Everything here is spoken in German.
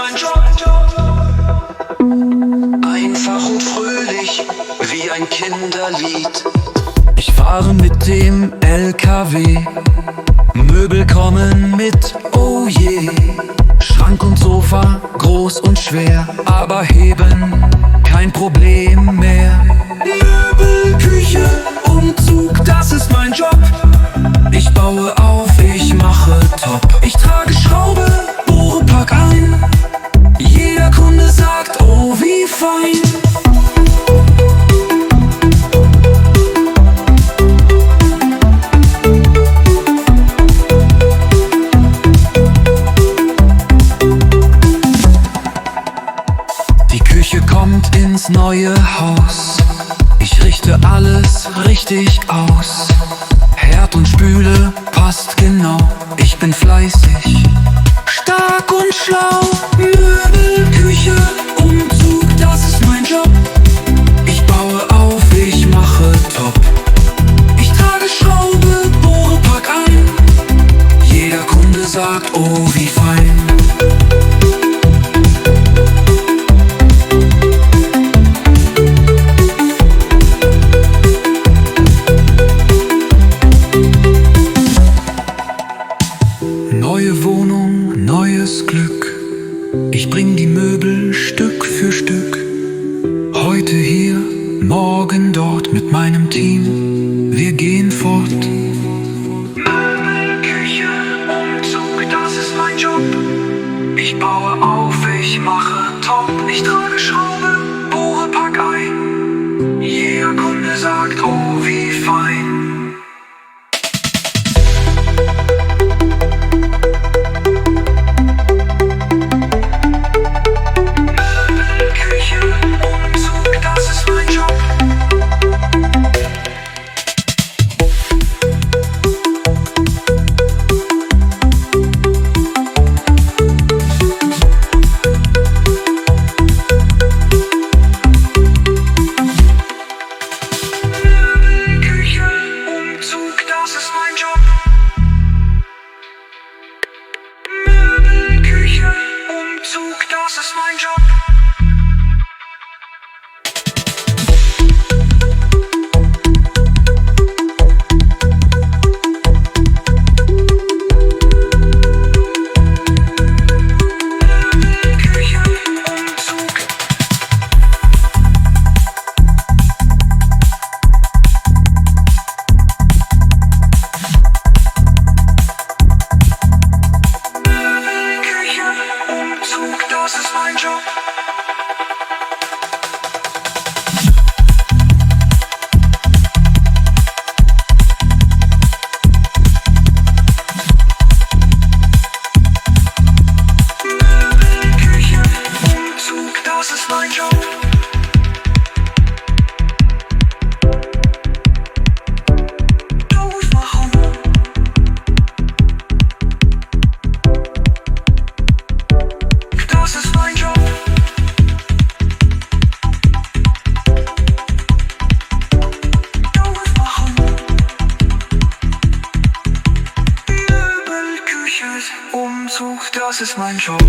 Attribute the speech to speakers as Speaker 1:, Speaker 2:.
Speaker 1: mein Job. Einfach und fröhlich, wie ein Kinderlied.
Speaker 2: Ich fahre mit dem LKW, Möbel kommen mit, oh je. Schrank und Sofa, groß und schwer, aber heben, kein Problem mehr. Möbel, Küche, Umzug, das ist mein Job. Ich baue auf, ich mache top. Ich trage Schraube, bohre, pack ein. Jeder Kunde sagt, oh wie fein. Die Küche kommt ins neue Haus. Ich richte alles richtig aus. Herd und Spüle passt genau. Ich bin fleißig, stark und schlau. Möbel, Küche, Umzug, das ist mein Job. Ich baue auf, ich mache top. Ich trage Schraube, bohre, pack ein. Jeder Kunde sagt, oh wie fein. Neue Wohnung, neues Glück. Ich bring die Möbel Stück für Stück. Heute hier, morgen dort mit meinem Team. Wir gehen fort.
Speaker 1: Möbel, Küche, Umzug, das ist mein Job. Ich baue auf, ich mache top. Ich trage Schraube, bohre, pack ein. Jeder Kunde sagt, oh wie fein. Das ist mein Job. Das ist mein Job. Möbel, Küche, Umzug, das ist mein Job. Umzug, das ist mein Job.